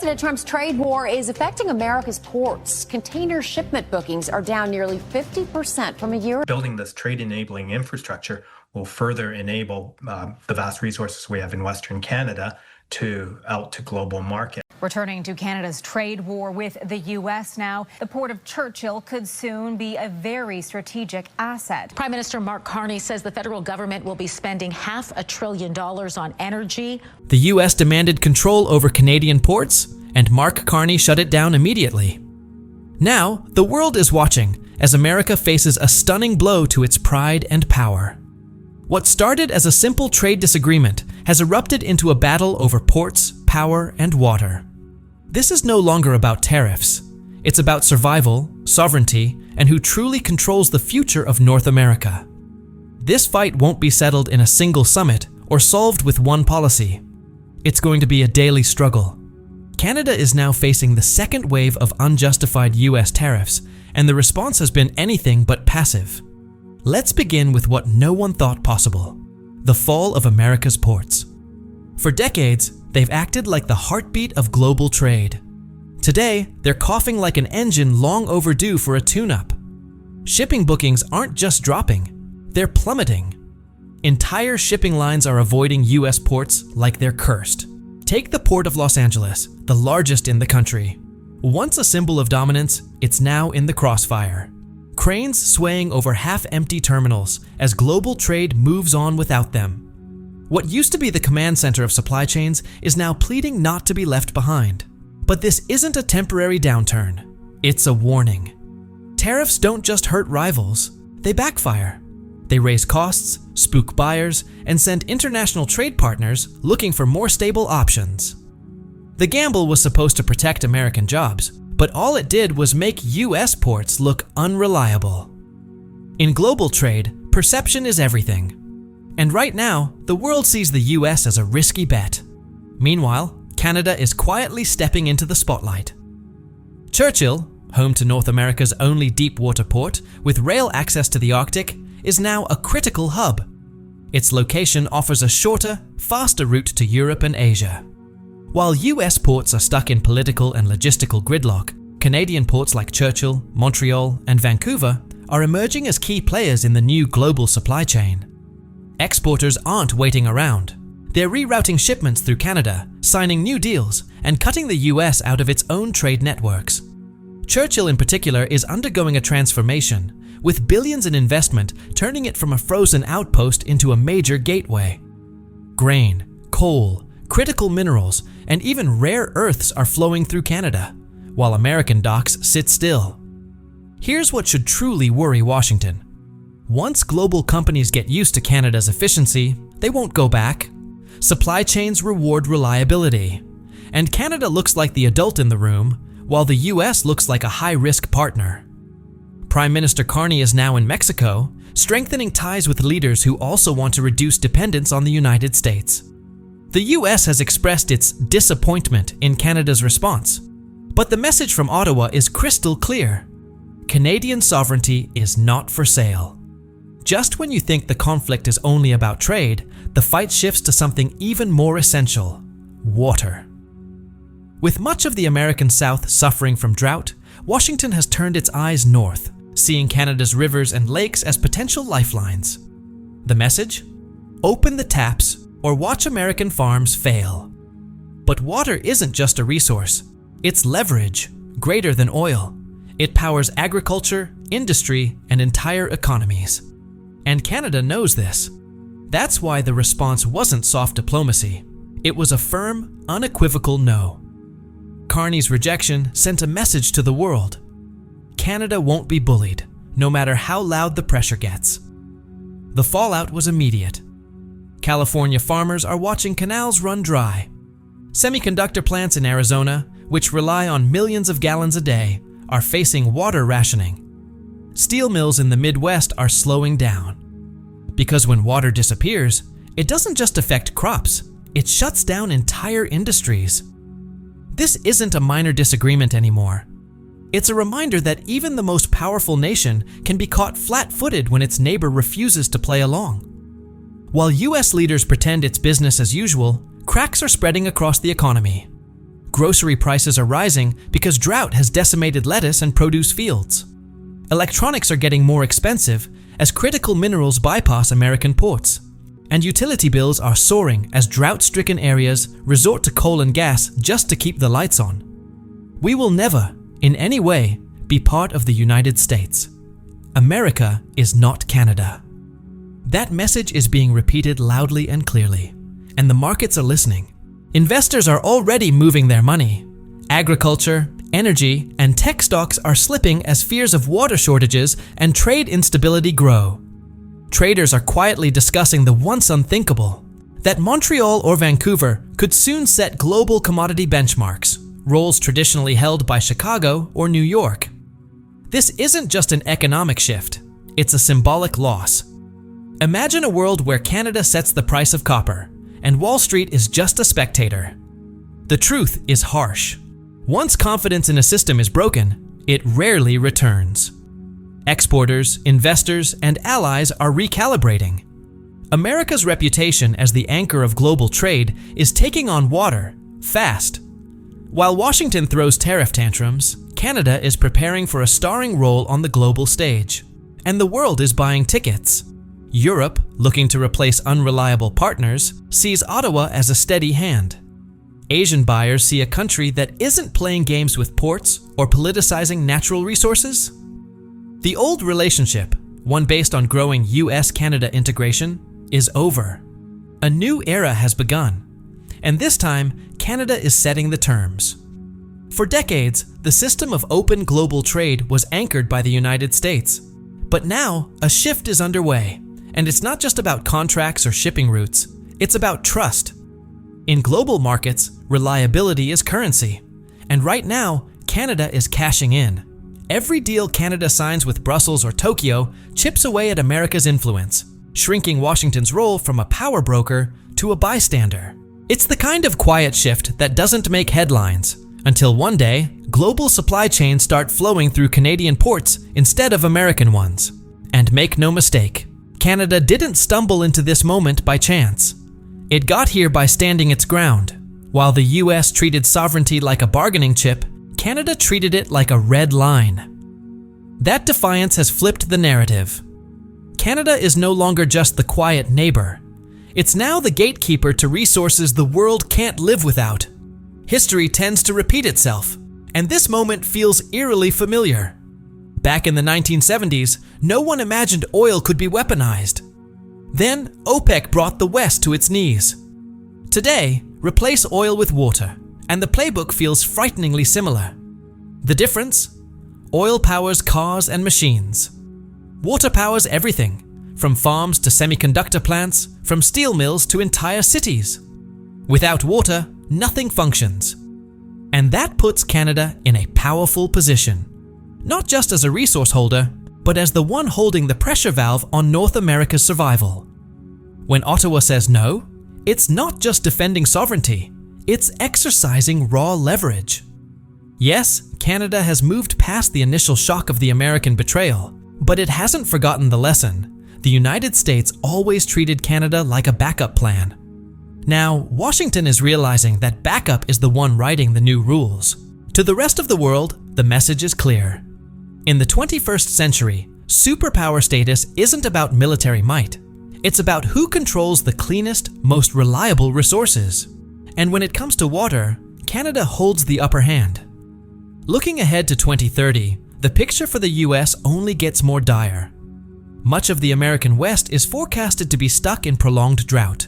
President Trump's trade war is affecting America's ports. Container shipment bookings are down nearly 50% from a year ago. Building this trade-enabling infrastructure will further enable the vast resources we have in Western Canada out to global market. Returning to Canada's trade war with the U.S. now, the Port of Churchill could soon be a very strategic asset. Prime Minister Mark Carney says the federal government will be spending $500 billion on energy. The U.S. demanded control over Canadian ports, and Mark Carney shut it down immediately. Now, the world is watching as America faces a stunning blow to its pride and power. What started as a simple trade disagreement has erupted into a battle over ports, power, and water. This is no longer about tariffs. It's about survival, sovereignty, and who truly controls the future of North America. This fight won't be settled in a single summit or solved with one policy. It's going to be a daily struggle. Canada is now facing the second wave of unjustified US tariffs, and the response has been anything but passive. Let's begin with what no one thought possible: the fall of America's ports. For decades, they've acted like the heartbeat of global trade. Today, they're coughing like an engine long overdue for a tune-up. Shipping bookings aren't just dropping, they're plummeting. Entire shipping lines are avoiding US ports like they're cursed. Take the Port of Los Angeles, the largest in the country. Once a symbol of dominance, it's now in the crossfire. Cranes swaying over half-empty terminals as global trade moves on without them. What used to be the command center of supply chains is now pleading not to be left behind. But this isn't a temporary downturn. It's a warning. Tariffs don't just hurt rivals, they backfire. They raise costs, spook buyers, and send international trade partners looking for more stable options. The gamble was supposed to protect American jobs, but all it did was make US ports look unreliable. In global trade, perception is everything. And right now, the world sees the US as a risky bet. Meanwhile, Canada is quietly stepping into the spotlight. Churchill, home to North America's only deep-water port with rail access to the Arctic, is now a critical hub. Its location offers a shorter, faster route to Europe and Asia. While US ports are stuck in political and logistical gridlock, Canadian ports like Churchill, Montreal, and Vancouver are emerging as key players in the new global supply chain. Exporters aren't waiting around. They're rerouting shipments through Canada, signing new deals, and cutting the US out of its own trade networks. Churchill in particular is undergoing a transformation, with billions in investment turning it from a frozen outpost into a major gateway. Grain, coal, critical minerals, and even rare earths are flowing through Canada, while American docks sit still. Here's what should truly worry Washington. Once global companies get used to Canada's efficiency, they won't go back. Supply chains reward reliability, and Canada looks like the adult in the room, while the US looks like a high-risk partner. Prime Minister Carney is now in Mexico, strengthening ties with leaders who also want to reduce dependence on the United States. The US has expressed its disappointment in Canada's response, but the message from Ottawa is crystal clear. Canadian sovereignty is not for sale. Just when you think the conflict is only about trade, the fight shifts to something even more essential: water. With much of the American South suffering from drought, Washington has turned its eyes north, seeing Canada's rivers and lakes as potential lifelines. The message? Open the taps or watch American farms fail. But water isn't just a resource. It's leverage, greater than oil. It powers agriculture, industry, and entire economies. And Canada knows this. That's why the response wasn't soft diplomacy. It was a firm, unequivocal no. Carney's rejection sent a message to the world. Canada won't be bullied, no matter how loud the pressure gets. The fallout was immediate. California farmers are watching canals run dry. Semiconductor plants in Arizona, which rely on millions of gallons a day, are facing water rationing. Steel mills in the Midwest are slowing down. Because when water disappears, it doesn't just affect crops, it shuts down entire industries. This isn't a minor disagreement anymore. It's a reminder that even the most powerful nation can be caught flat-footed when its neighbor refuses to play along. While US leaders pretend it's business as usual, cracks are spreading across the economy. Grocery prices are rising because drought has decimated lettuce and produce fields. Electronics are getting more expensive as critical minerals bypass American ports. And utility bills are soaring as drought-stricken areas resort to coal and gas just to keep the lights on. We will never, in any way, be part of the United States. America is not Canada. That message is being repeated loudly and clearly, and the markets are listening. Investors are already moving their money. Agriculture, energy, and tech stocks are slipping as fears of water shortages and trade instability grow. Traders are quietly discussing the once unthinkable, that Montreal or Vancouver could soon set global commodity benchmarks, roles traditionally held by Chicago or New York. This isn't just an economic shift, it's a symbolic loss. Imagine a world where Canada sets the price of copper, and Wall Street is just a spectator. The truth is harsh. Once confidence in a system is broken, it rarely returns. Exporters, investors, and allies are recalibrating. America's reputation as the anchor of global trade is taking on water, fast. While Washington throws tariff tantrums, Canada is preparing for a starring role on the global stage, and the world is buying tickets. Europe, looking to replace unreliable partners, sees Ottawa as a steady hand. Asian buyers see a country that isn't playing games with ports or politicizing natural resources. The old relationship, one based on growing US-Canada integration, is over. A new era has begun, and this time, Canada is setting the terms. For decades, the system of open global trade was anchored by the United States. But now, a shift is underway, and it's not just about contracts or shipping routes, it's about trust. In global markets, reliability is currency, and right now, Canada is cashing in. Every deal Canada signs with Brussels or Tokyo chips away at America's influence, shrinking Washington's role from a power broker to a bystander. It's the kind of quiet shift that doesn't make headlines, until one day, global supply chains start flowing through Canadian ports instead of American ones. And make no mistake, Canada didn't stumble into this moment by chance. It got here by standing its ground. While the US treated sovereignty like a bargaining chip, Canada treated it like a red line. That defiance has flipped the narrative. Canada is no longer just the quiet neighbor. It's now the gatekeeper to resources the world can't live without. History tends to repeat itself, and this moment feels eerily familiar. Back in the 1970s, no one imagined oil could be weaponized. Then, OPEC brought the West to its knees. Today, replace oil with water, and the playbook feels frighteningly similar. The difference? Oil powers cars and machines. Water powers everything, from farms to semiconductor plants, from steel mills to entire cities. Without water, nothing functions. And that puts Canada in a powerful position, not just as a resource holder, but as the one holding the pressure valve on North America's survival. When Ottawa says no, it's not just defending sovereignty, it's exercising raw leverage. Yes, Canada has moved past the initial shock of the American betrayal, but it hasn't forgotten the lesson. The United States always treated Canada like a backup plan. Now, Washington is realizing that backup is the one writing the new rules. To the rest of the world, the message is clear. In the 21st century, superpower status isn't about military might. It's about who controls the cleanest, most reliable resources. And when it comes to water, Canada holds the upper hand. Looking ahead to 2030, the picture for the US only gets more dire. Much of the American West is forecasted to be stuck in prolonged drought.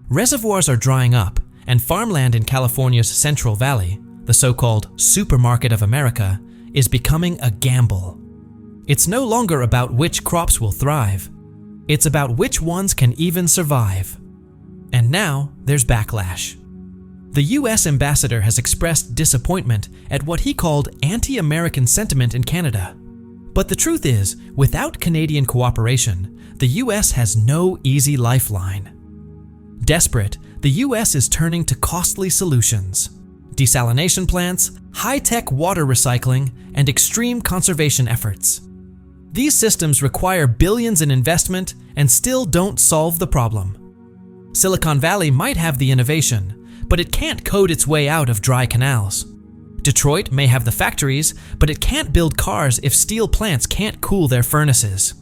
Reservoirs are drying up, and farmland in California's Central Valley, the so-called supermarket of America, is becoming a gamble. It's no longer about which crops will thrive. It's about which ones can even survive. And now there's backlash. The US ambassador has expressed disappointment at what he called anti-American sentiment in Canada. But the truth is, without Canadian cooperation, the US has no easy lifeline. Desperate, the US is turning to costly solutions: desalination plants, high-tech water recycling, and extreme conservation efforts. These systems require billions in investment and still don't solve the problem. Silicon Valley might have the innovation, but it can't code its way out of dry canals. Detroit may have the factories, but it can't build cars if steel plants can't cool their furnaces.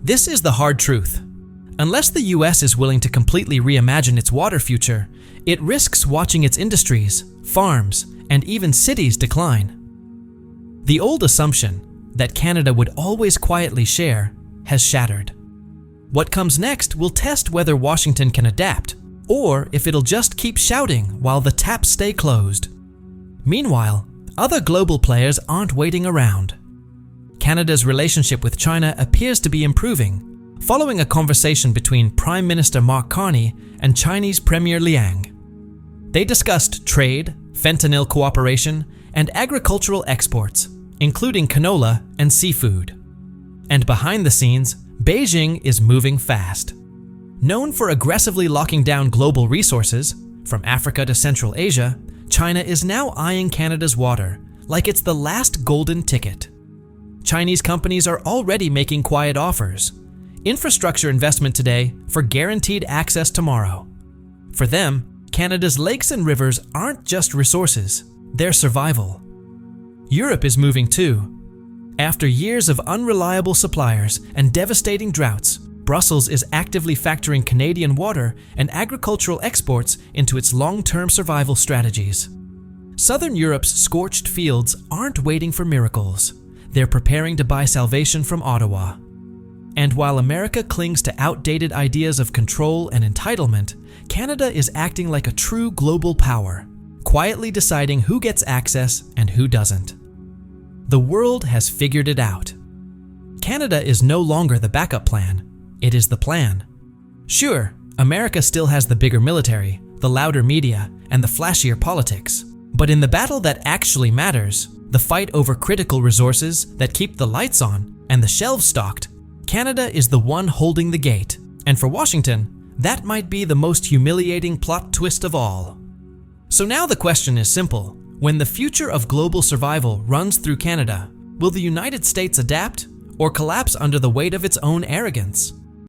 This is the hard truth. Unless the US is willing to completely reimagine its water future, it risks watching its industries, farms, and even cities decline. The old assumption that Canada would always quietly share has shattered. What comes next will test whether Washington can adapt, or if it'll just keep shouting while the taps stay closed. Meanwhile, other global players aren't waiting around. Canada's relationship with China appears to be improving, following a conversation between Prime Minister Mark Carney and Chinese Premier Liang. They discussed trade, fentanyl cooperation, and agricultural exports, including canola and seafood. And behind the scenes, Beijing is moving fast. Known for aggressively locking down global resources, from Africa to Central Asia, China is now eyeing Canada's water like it's the last golden ticket. Chinese companies are already making quiet offers. Infrastructure investment today for guaranteed access tomorrow. For them, Canada's lakes and rivers aren't just resources, they're survival. Europe is moving too. After years of unreliable suppliers and devastating droughts, Brussels is actively factoring Canadian water and agricultural exports into its long-term survival strategies. Southern Europe's scorched fields aren't waiting for miracles. They're preparing to buy salvation from Ottawa. And while America clings to outdated ideas of control and entitlement, Canada is acting like a true global power, quietly deciding who gets access and who doesn't. The world has figured it out. Canada is no longer the backup plan. It is the plan. Sure, America still has the bigger military, the louder media, and the flashier politics. But in the battle that actually matters, the fight over critical resources that keep the lights on and the shelves stocked, Canada is the one holding the gate. And for Washington, that might be the most humiliating plot twist of all. So now the question is simple. When the future of global survival runs through Canada, will the United States adapt or collapse under the weight of its own arrogance?